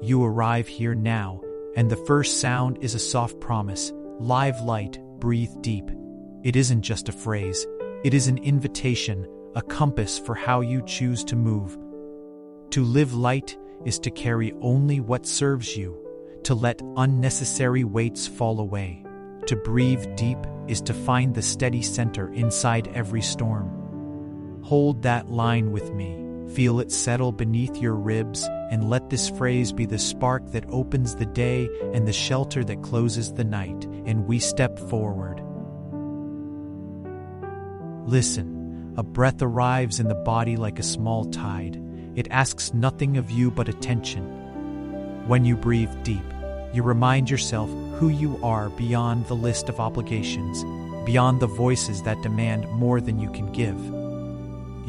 You arrive here now, and the first sound is a soft promise. Live light, breathe deep. It isn't just a phrase, it is an invitation, a compass for how you choose to move. To live light is to carry only what serves you, to let unnecessary weights fall away. To breathe deep is to find the steady center inside every storm. Hold that line with me, feel it settle beneath your ribs, and let this phrase be the spark that opens the day and the shelter that closes the night, and we step forward. Listen, a breath arrives in the body like a small tide. It asks nothing of you but attention. When you breathe deep, you remind yourself who you are beyond the list of obligations, beyond the voices that demand more than you can give.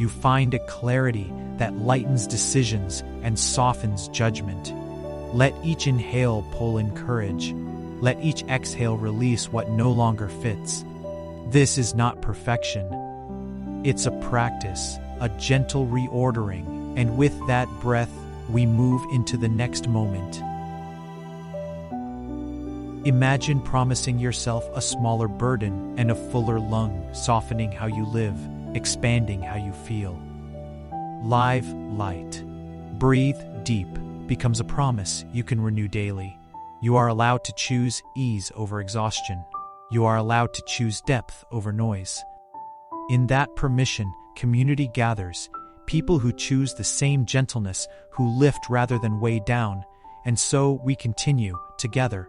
You find a clarity that lightens decisions and softens judgment. Let each inhale pull in courage. Let each exhale release what no longer fits. This is not perfection. It's a practice, a gentle reordering, and with that breath, we move into the next moment. Imagine promising yourself a smaller burden and a fuller lung, softening how you live, expanding how you feel. Live light. Breathe deep becomes a promise you can renew daily. You are allowed to choose ease over exhaustion. You are allowed to choose depth over noise. In that permission, community gathers, people who choose the same gentleness, who lift rather than weigh down, and so we continue together.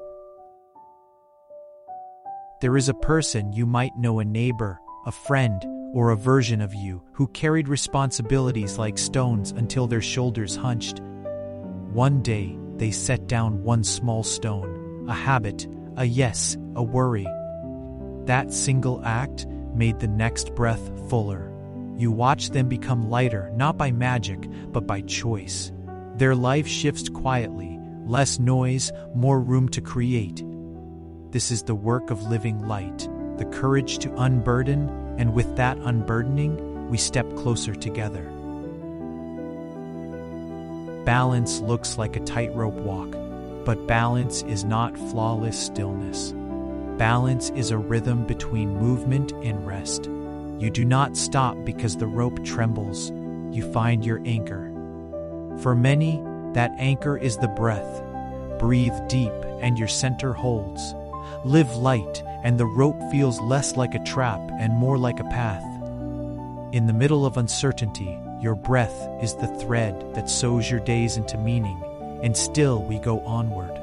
There is a person you might know, a neighbor, a friend, or a version of you who carried responsibilities like stones until their shoulders hunched. One day, they set down one small stone, a habit, a yes, a worry. That single act made the next breath fuller. You watch them become lighter, not by magic, but by choice. Their life shifts quietly, less noise, more room to create. This is the work of living light, the courage to unburden, and with that unburdening, we step closer together. Balance looks like a tightrope walk, but balance is not flawless stillness. Balance is a rhythm between movement and rest. You do not stop because the rope trembles. You find your anchor. For many, that anchor is the breath. Breathe deep and your center holds. Live light and the rope feels less like a trap and more like a path. In the middle of uncertainty, your breath is the thread that sews your days into meaning, and still we go onward.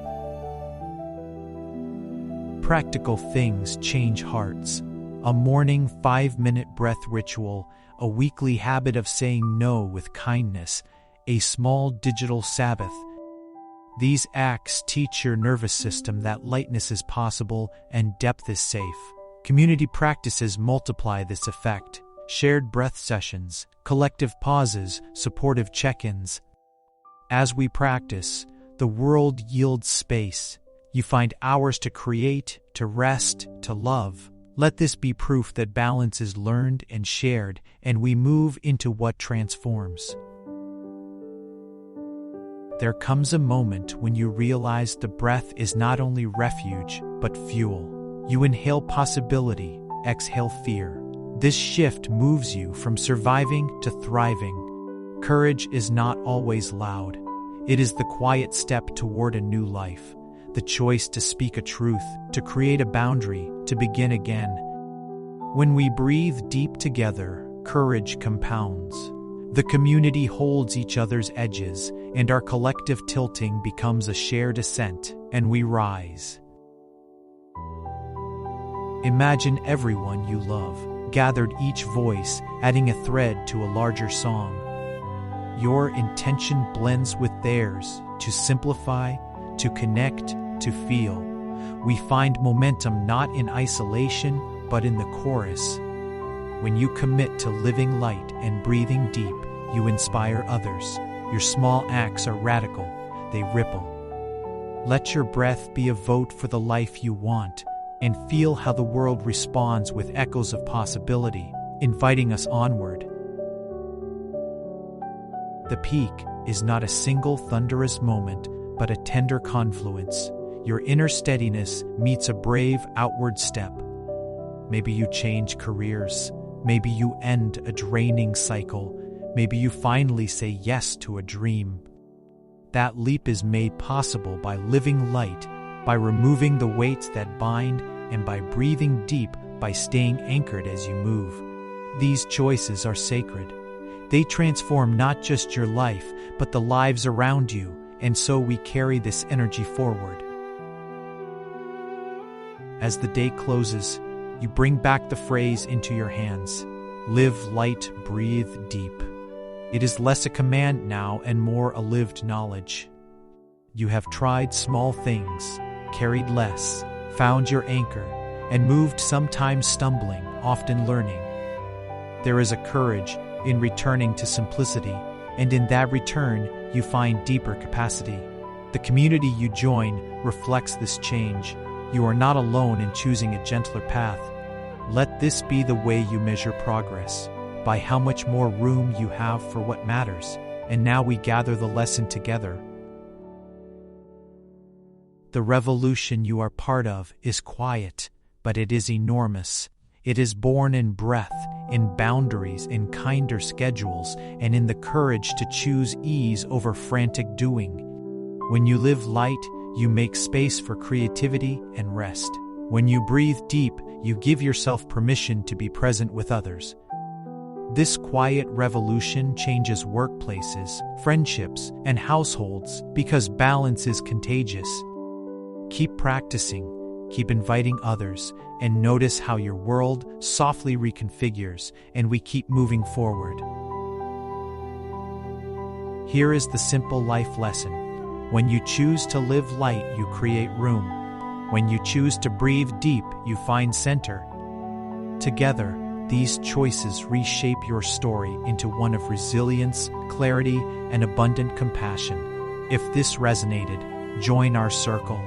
Practical things change hearts. A morning 5-minute breath ritual, a weekly habit of saying no with kindness, a small digital Sabbath. These acts teach your nervous system that lightness is possible and depth is safe. Community practices multiply this effect. Shared breath sessions, collective pauses, supportive check-ins. As we practice, the world yields space. You find hours to create, to rest, to love. Let this be proof that balance is learned and shared, and we move into what transforms. There comes a moment when you realize the breath is not only refuge, but fuel. You inhale possibility, exhale fear. This shift moves you from surviving to thriving. Courage is not always loud. It is the quiet step toward a new life. The choice to speak a truth, to create a boundary, to begin again. When we breathe deep together, courage compounds. The community holds each other's edges, and our collective tilting becomes a shared ascent, and we rise. Imagine everyone you love, gathered, each voice adding a thread to a larger song. Your intention blends with theirs to simplify, to connect, to feel. We find momentum not in isolation, but in the chorus. When you commit to living light and breathing deep, you inspire others. Your small acts are radical, they ripple. Let your breath be a vote for the life you want, and feel how the world responds with echoes of possibility, inviting us onward. The peak is not a single thunderous moment, but a tender confluence. Your inner steadiness meets a brave outward step. Maybe you change careers. Maybe you end a draining cycle. Maybe you finally say yes to a dream. That leap is made possible by living light, by removing the weights that bind, and by breathing deep, by staying anchored as you move. These choices are sacred. They transform not just your life, but the lives around you, and so we carry this energy forward. As the day closes, you bring back the phrase into your hands. Live light, breathe deep. It is less a command now and more a lived knowledge. You have tried small things, carried less, found your anchor, and moved, sometimes stumbling, often learning. There is a courage in returning to simplicity, and in that return, you find deeper capacity. The community you join reflects this change. You are not alone in choosing a gentler path. Let this be the way you measure progress, by how much more room you have for what matters. And now we gather the lesson together. The revolution you are part of is quiet, but it is enormous. It is born in breath, in boundaries, in kinder schedules, and in the courage to choose ease over frantic doing. When you live light, you make space for creativity and rest. When you breathe deep, you give yourself permission to be present with others. This quiet revolution changes workplaces, friendships, and households because balance is contagious. Keep practicing, keep inviting others, and notice how your world softly reconfigures, and we keep moving forward. Here is the simple life lesson. When you choose to live light, you create room. When you choose to breathe deep, you find center. Together, these choices reshape your story into one of resilience, clarity, and abundant compassion. If this resonated, join our circle.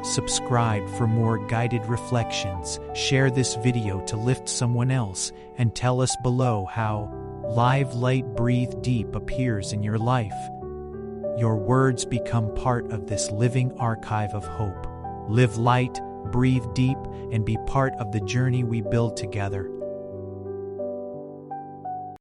Subscribe for more guided reflections, share this video to lift someone else, and tell us below how Live Light Breathe Deep appears in your life. Your words become part of this living archive of hope. Live light, breathe deep, and be part of the journey we build together.